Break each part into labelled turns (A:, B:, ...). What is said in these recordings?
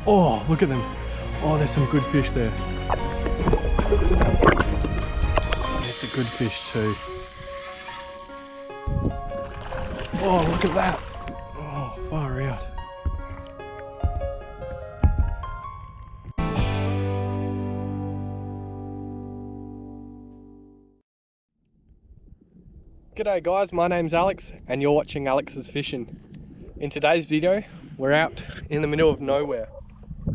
A: Oh, look at them. Oh, there's some good fish there. There's a good fish too. Oh, look at that. Oh, far out. G'day guys, my name's Alex and you're watching Alex's Fishing. In today's video, we're out in the middle of nowhere,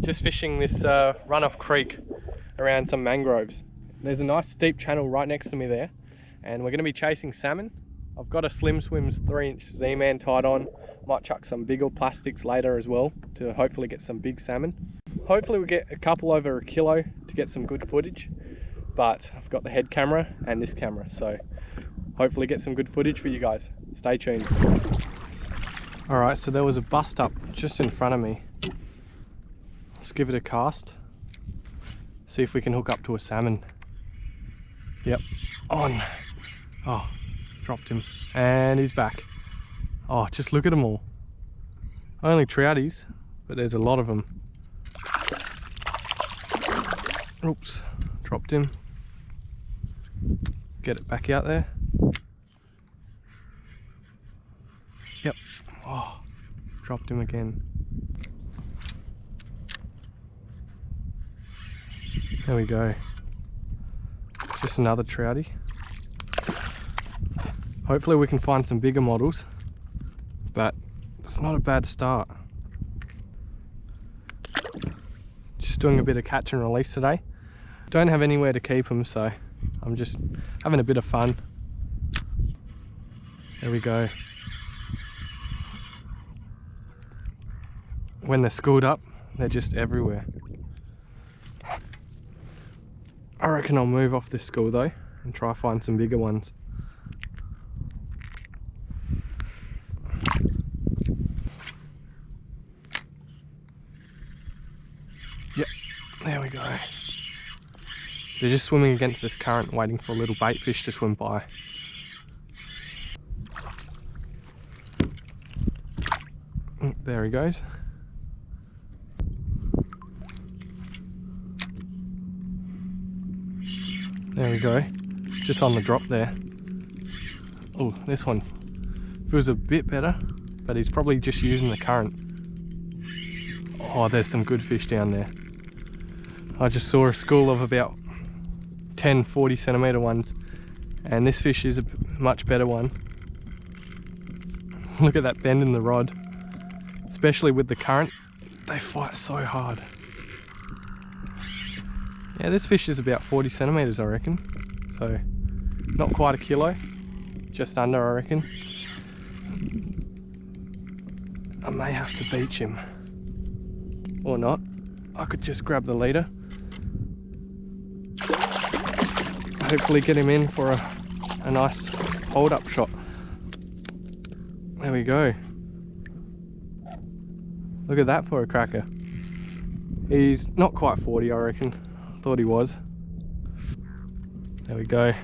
A: just fishing this runoff creek around some mangroves. There's a nice steep channel right next to me there, and we're going to be chasing salmon. I've got a Swimz 3-inch Zman tied on. Might chuck some bigger plastics later as well to hopefully get some big salmon. Hopefully we get a couple over a kilo to get some good footage, but I've got the head camera and this camera, so hopefully get some good footage for you guys. Stay tuned. Alright, so there was a bust up just in front of me. Let's give it a cast. See if we can hook up to a salmon. Yep, on. Oh, dropped him. And he's back. Oh, just look at them all. Only trouties, but there's a lot of them. Oops, dropped him. Get it back out there. Yep. Oh, dropped him again. There we go. Just another troutie. Hopefully we can find some bigger models, but it's not a bad start. Just doing a bit of catch and release today. Don't have anywhere to keep them, so I'm just having a bit of fun. There we go. When they're schooled up, they're just everywhere. I reckon I'll move off this school though and try find some bigger ones. Yep, there we go. They're just swimming against this current, waiting for a little bait fish to swim by. There he goes. There we go, just on the drop there. Oh, this one feels a bit better, but he's probably just using the current. Oh, there's some good fish down there. I just saw a school of about 10 40cm ones, and this fish is a much better one. Look at that bend in the rod, especially with the current. They fight so hard. Yeah, this fish is about 40cm, I reckon. So, not quite a kilo, just under, I reckon. I may have to beach him. Or not. I could just grab the leader. Hopefully get him in for a nice hold-up shot. There we go. Look at that for a cracker. He's not quite 40, I reckon. Thought he was. There we go.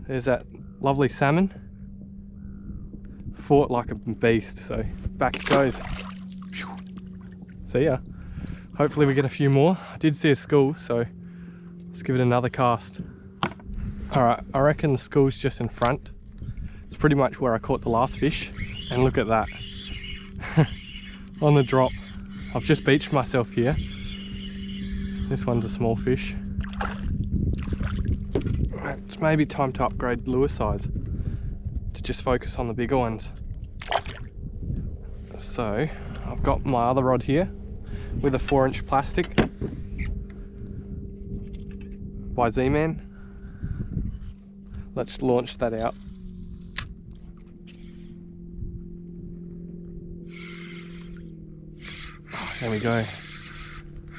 A: There's that lovely salmon. Fought like a beast, so back it goes. See ya. Hopefully we get a few more. I did see a school, so let's give it another cast. Alright, I reckon the school's just in front. It's pretty much where I caught the last fish. And look at that. On the drop. I've just beached myself here. This one's a small fish. It's maybe time to upgrade the lure size to just focus on the bigger ones. So I've got my other rod here with a 4-inch plastic by Zman. Let's launch that out. There we go.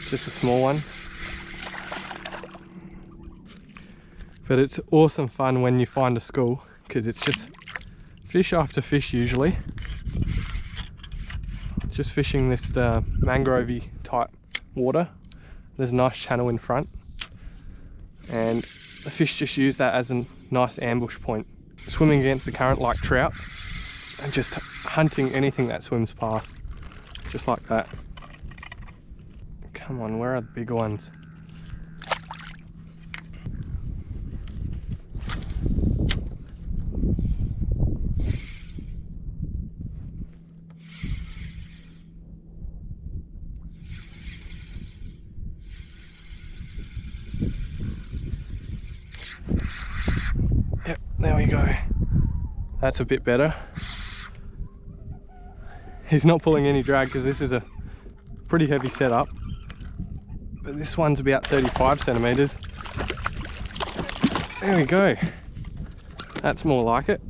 A: Just a small one. But it's awesome fun when you find a school, because it's just fish after fish usually. Just fishing this mangrovey type water. There's a nice channel in front, and the fish just use that as a nice ambush point. Swimming against the current like trout and just hunting anything that swims past, just like that. Come on, where are the bigger ones? Yep, there we go. That's a bit better. He's not pulling any drag because this is a pretty heavy setup. But this one's about 35 centimeters. There we go. That's more like it.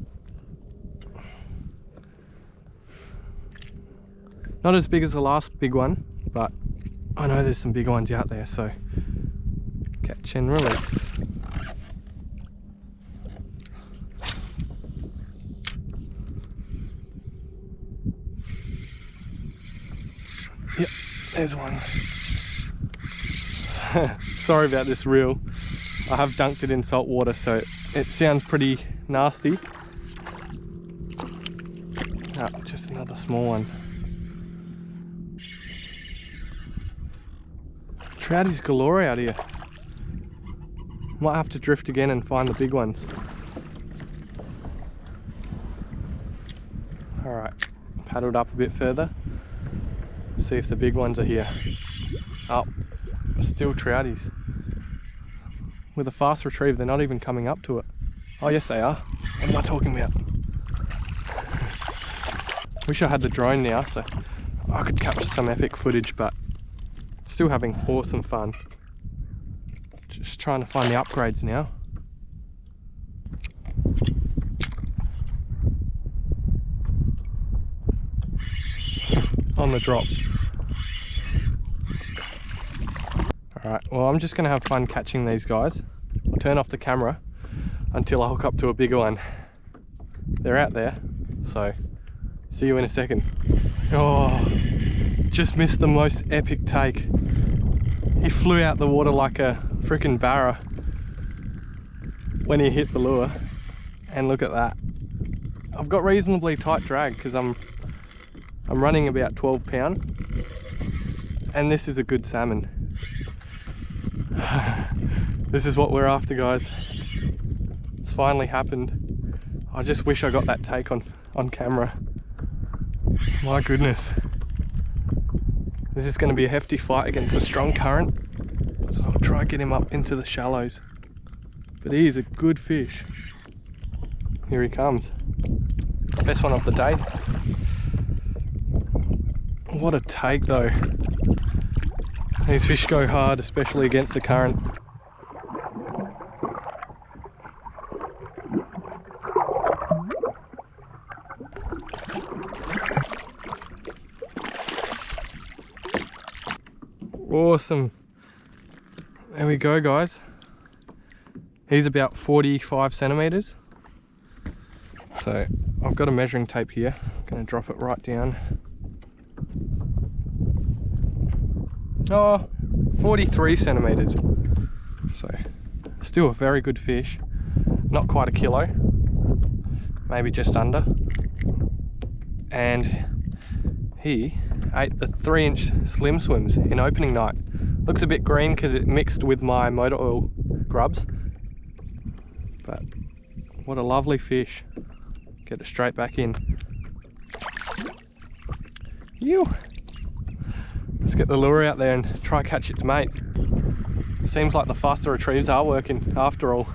A: Not as big as the last big one, but I know there's some bigger ones out there, so catch and release. Yep, there's one. Sorry about this reel. I have dunked it in salt water, so it sounds pretty nasty. Oh, just another small one. Trouty's galore out here. Might have to drift again and find the big ones. Alright, paddled up a bit further. See if the big ones are here. Oh, still trouties. With a fast retrieve, they're not even coming up to it. Oh yes they are. What am I talking about? Wish I had the drone now so I could capture some epic footage, but still having awesome fun. Just trying to find the upgrades now. On the drop. Alright, well I'm just going to have fun catching these guys. I'll turn off the camera until I hook up to a bigger one. They're out there, so see you in a second. Oh, just missed the most epic take. He flew out the water like a freaking barra when he hit the lure, and look at that. I've got reasonably tight drag because I'm running about 12 pound, and this is a good salmon. This is what we're after, guys. It's finally happened. I just wish I got that take on camera. My goodness. This is going to be a hefty fight against the strong current, so I'll try and get him up into the shallows. But he is a good fish. Here he comes. Best one of the day. What a take though. These fish go hard, especially against the current. Awesome. There we go, guys. He's about 45 centimeters. So I've got a measuring tape here. I'm going to drop it right down. Oh, 43 centimeters. So still a very good fish. Not quite a kilo, maybe just under. And he ate the 3-inch slim Swimz in opening night. Looks a bit green because it mixed with my motor oil grubs, but what a lovely fish. Get it straight back in. Ew. Let's get the lure out there and try catch its mates. Seems like the faster retrieves are working after all.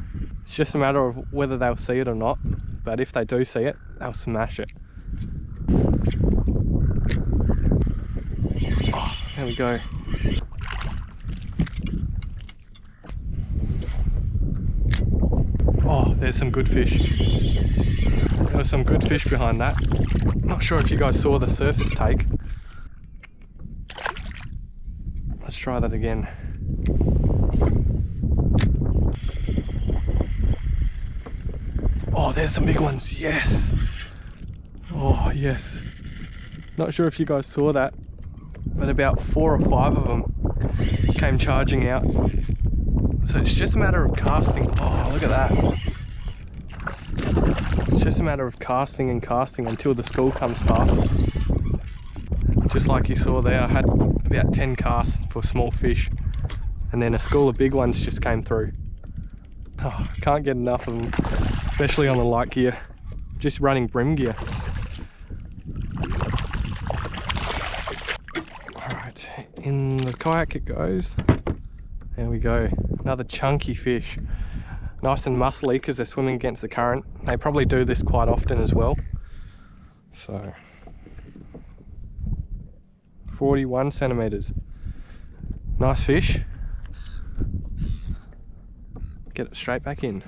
A: It's just a matter of whether they'll see it or not, but if they do see it, they'll smash it. Oh, there we go. Oh, there's some good fish. There was some good fish behind that. Not sure if you guys saw the surface take. Let's try that again. Oh, there's some big ones, yes! Oh, yes. Not sure if you guys saw that, but about 4 or 5 of them came charging out. So it's just a matter of casting. Oh, look at that. It's just a matter of casting and casting until the school comes past. just like you saw there, I had about 10 casts for small fish, and then a school of big ones just came through. Oh, can't get enough of them, especially on the light gear, just running brim gear. Alright, in the kayak it goes. There we go, another chunky fish. Nice and muscly because they're swimming against the current. They probably do this quite often as well. So 41 centimeters. Nice fish. Get it straight back in.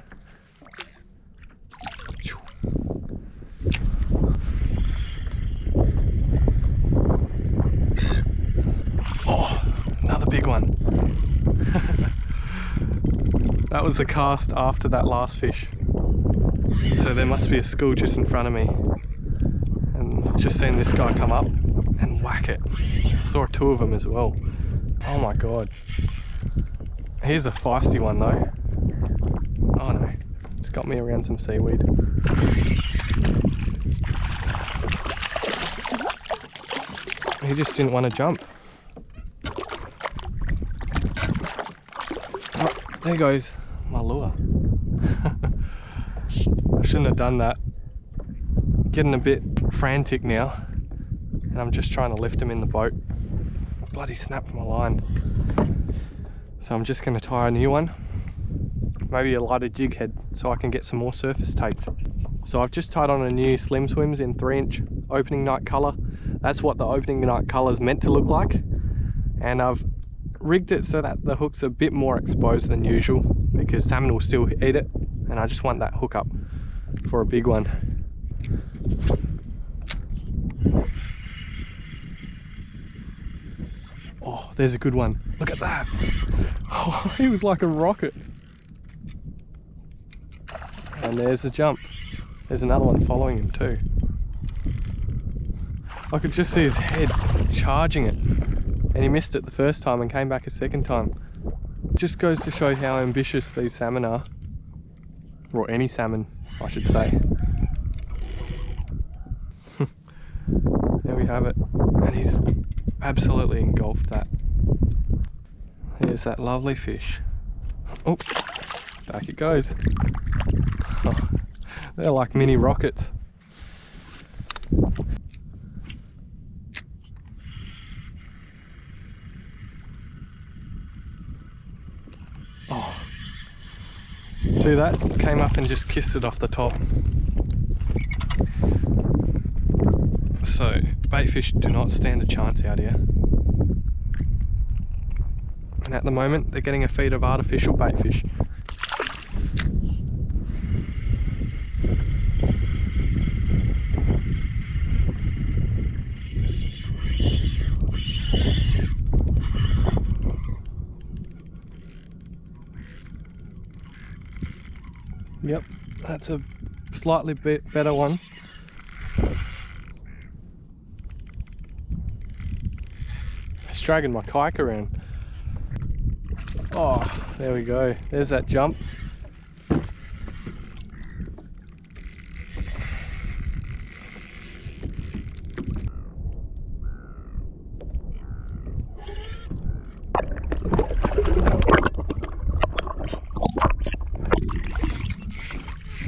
A: Oh, another big one. That was the cast after that last fish. So there must be a school just in front of me. And just seen this guy come up and whack it. I saw two of them as well. Oh my god. Here's a feisty one though. Oh no, it's got me around some seaweed. He just didn't want to jump. Oh, there goes my lure. I shouldn't have done that. Getting a bit frantic now, and I'm just trying to lift him in the boat. Bloody snapped my line. So I'm just going to tie a new one. Maybe a lighter jig head so I can get some more surface takes. So I've just tied on a new Slim Swimz in 3-inch opening night colour. That's what the opening night colour is meant to look like. And I've rigged it so that the hook's a bit more exposed than usual because salmon will still eat it, and I just want that hook up for a big one. Oh, there's a good one. Look at that. Oh, he was like a rocket. And there's the jump. There's another one following him too. I could just see his head charging it. And he missed it the first time and came back a second time. Just goes to show how ambitious these salmon are. Or any salmon, I should say. There we have it. And he's absolutely engulfed that. There's that lovely fish. Oh, back it goes. Oh, they're like mini rockets. Oh, see that? Came up and just kissed it off the top. So, bait fish do not stand a chance out here. And at the moment, they're getting a feed of artificial bait fish. Yep, that's a slightly bit better one. It's dragging my kayak around. Oh, there we go. There's that jump.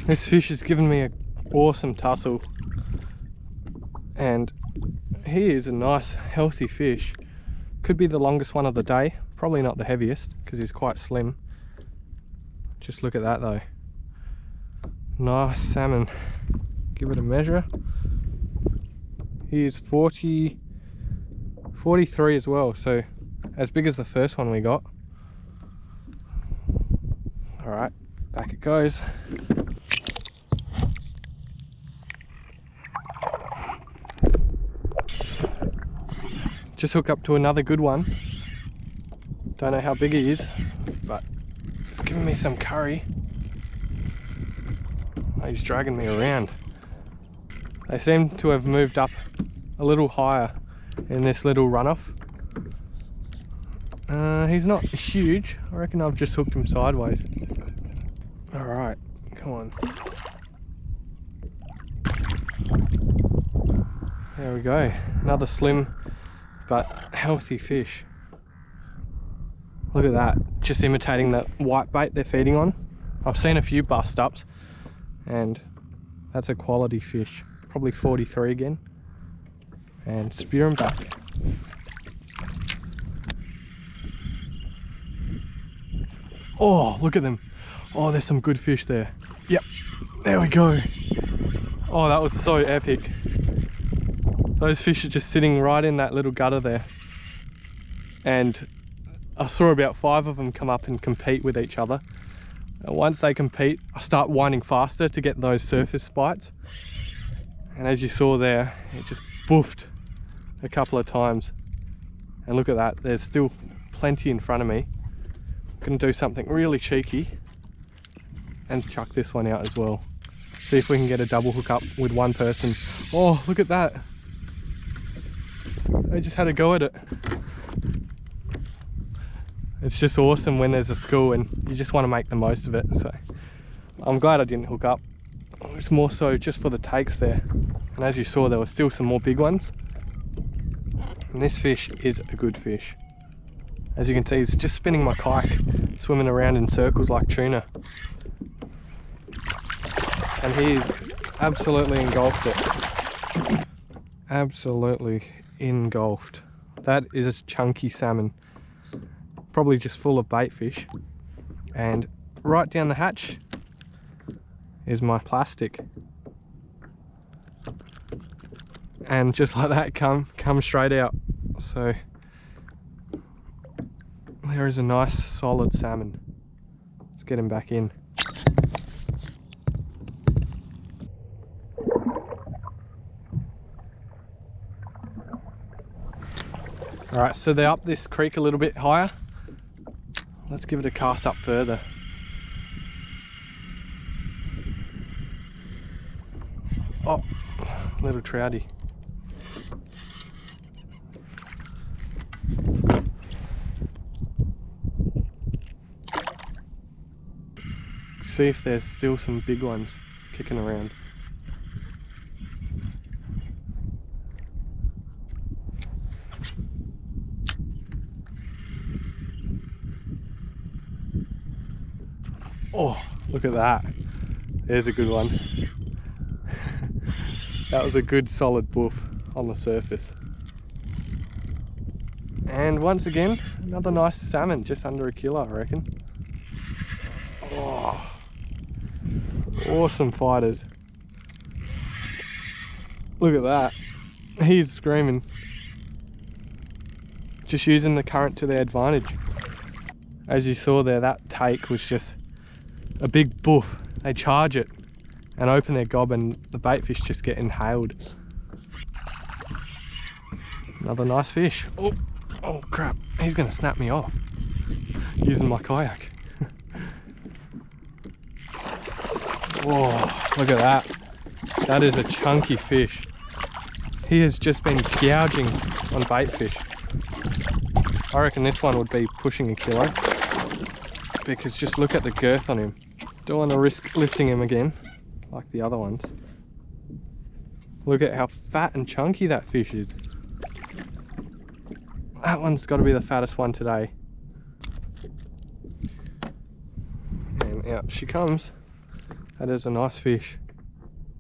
A: This fish has given me an awesome tussle, and he is a nice healthy fish. Could be the longest one of the day, probably not the heaviest because he's quite slim. Just look at that though. Nice salmon. Give it a measure. He is 43 as well, so as big as the first one we got. Alright, back it goes. Just hook up to another good one. Don't know how big he is, but it's giving me some curry. Oh, he's dragging me around. They seem to have moved up a little higher in this little runoff. He's not huge. I reckon I've just hooked him sideways. Alright, come on. There we go. Another slim but healthy fish. Look at that, just imitating the white bait they're feeding on. I've seen a few bust ups, and that's a quality fish. Probably 43 again. And spear them back. Oh, look at them. Oh, there's some good fish there. Yep, there we go. Oh, that was so epic. Those fish are just sitting right in that little gutter there. And I saw about 5 of them come up and compete with each other. And once they compete, I start winding faster to get those surface bites. And as you saw there, it just boofed a couple of times. And look at that, there's still plenty in front of me. I'm gonna do something really cheeky and chuck this one out as well. See if we can get a double hook up with one person. Oh, look at that. They just had a go at it. It's just awesome when there's a school and you just want to make the most of it. So I'm glad I didn't hook up. It's more so just for the takes there. And as you saw, there were still some more big ones. And this fish is a good fish. As you can see, it's just spinning my kayak, swimming around in circles like tuna. And he's absolutely engulfed it. Absolutely engulfed. That is a chunky salmon. Probably just full of bait fish. And right down the hatch is my plastic. And just like that, come straight out. So there is a nice solid salmon. Let's get him back in. Alright, so they're up this creek a little bit higher. Let's give it a cast up further. Oh, little trouty. See if there's still some big ones kicking around. Oh, look at that. There's a good one. That was a good solid boof on the surface. And once again, another nice salmon, just under a kilo, I reckon. Oh, awesome fighters. Look at that. He's screaming. Just using the current to their advantage. As you saw there, that take was just a big boof. They charge it and open their gob and the bait fish just get inhaled. Another nice fish. Oh, oh crap, he's gonna snap me off using my kayak. Oh, look at that. That is a chunky fish. He has just been gouging on bait fish. I reckon this one would be pushing a kilo, because just look at the girth on him. Don't want to risk lifting him again like the other ones. Look at how fat and chunky that fish is. That one's got to be the fattest one today. And out she comes. That is a nice fish.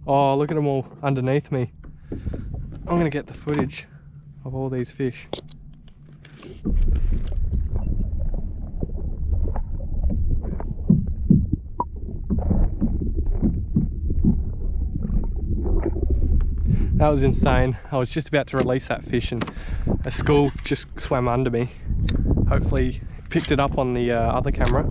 A: Oh, look at them all underneath me. I'm going to get the footage of all these fish. That was insane. I was just about to release that fish and a school just swam under me. Hopefully picked it up on the other camera.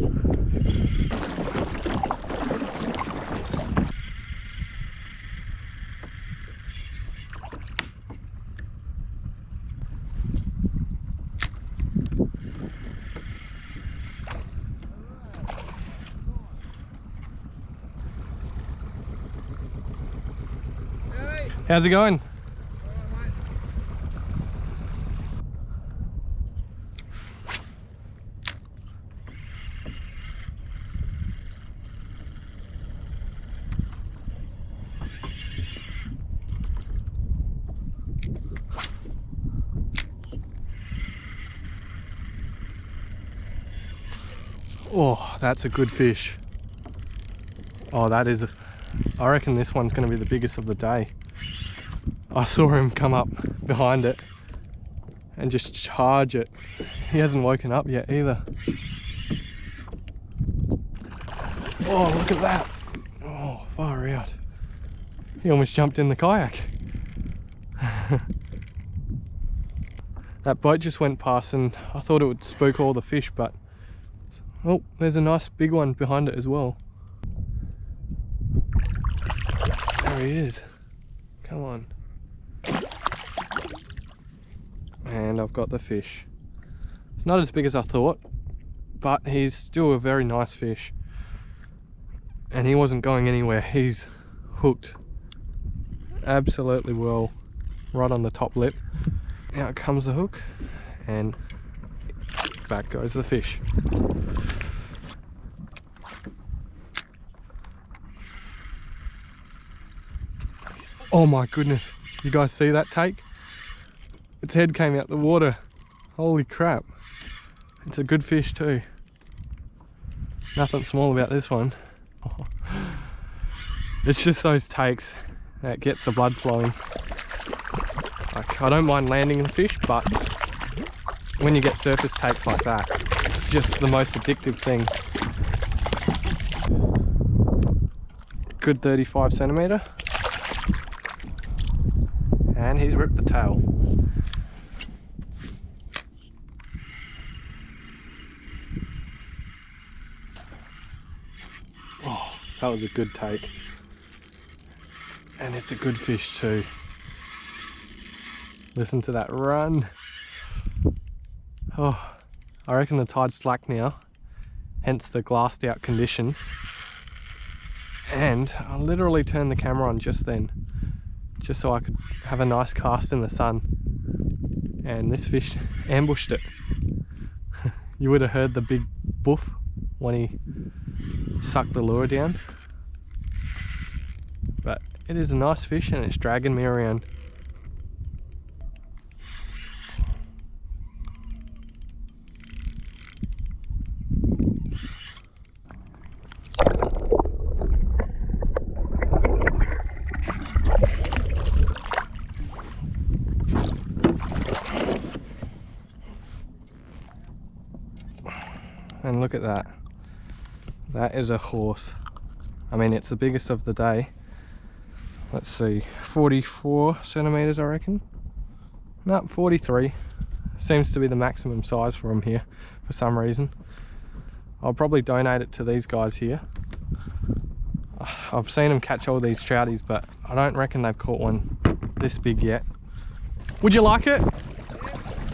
A: How's it going? Oh, that's a good fish. Oh, that is, I reckon this one's going to be the biggest of the day. I saw him come up behind it and just charge it. He hasn't woken up yet either. Oh, look at that. Oh, far out. He almost jumped in the kayak. That boat just went past and I thought it would spook all the fish, but oh, there's a nice big one behind it as well. There he is. Come on. And I've got the fish. It's not as big as I thought, but he's still a very nice fish. And he wasn't going anywhere. He's hooked absolutely well, right on the top lip. Out comes the hook and back goes the fish. Oh my goodness, you guys see that take? Its head came out the water. Holy crap. It's a good fish too. Nothing small about this one. It's just those takes that gets the blood flowing. Like, I don't mind landing the fish, but when you get surface takes like that, it's just the most addictive thing. Good 35 centimetre. And he's ripped the tail. Oh, that was a good take. And it's a good fish too. Listen to that run. Oh, I reckon the tide's slack now, hence the glassed out condition. And I literally turned the camera on just then, just so I could have a nice cast in the sun. And this fish ambushed it. You would have heard the big boof when he sucked the lure down. But it is a nice fish and it's dragging me around. And look at that. That is a horse. I mean, it's the biggest of the day. Let's see, 44 centimeters, I reckon. No, 43. Seems to be the maximum size for him here for some reason. I'll probably donate it to these guys here. I've seen them catch all these trouties, but I don't reckon they've caught one this big yet. Would you like it?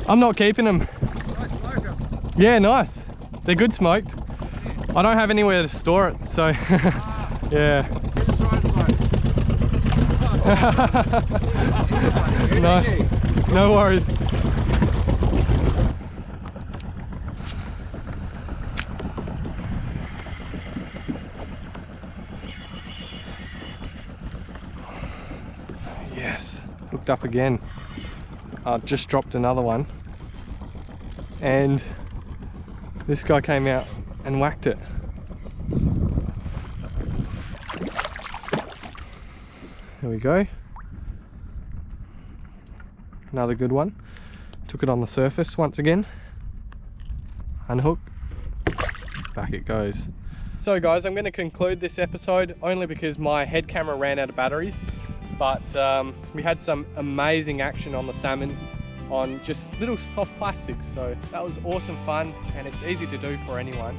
A: I'm not keeping them. Yeah, nice. They're good smoked. I don't have anywhere to store it, so yeah. Nice. No worries. Yes, looked up again. I just dropped another one. And this guy came out and whacked it. There we go. Another good one. Took it on the surface once again. Unhook. Back it goes. So guys, I'm going to conclude this episode only because my head camera ran out of batteries. But we had some amazing action on the salmon on just little soft plastics, so that was awesome fun, and it's easy to do for anyone.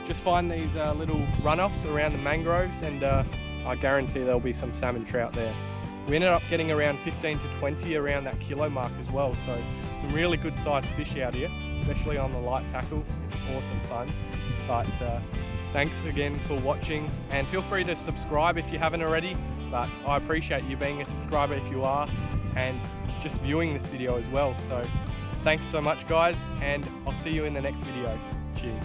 A: Just find these little runoffs around the mangroves, and I guarantee there'll be some salmon trout there. We ended up getting around 15 to 20 around that kilo mark as well, so some really good sized fish out here, especially on the light tackle. It's awesome fun. But thanks again for watching, and feel free to subscribe if you haven't already, but I appreciate you being a subscriber if you are, and just viewing this video as well. So thanks so much guys, and I'll see you in the next video. Cheers.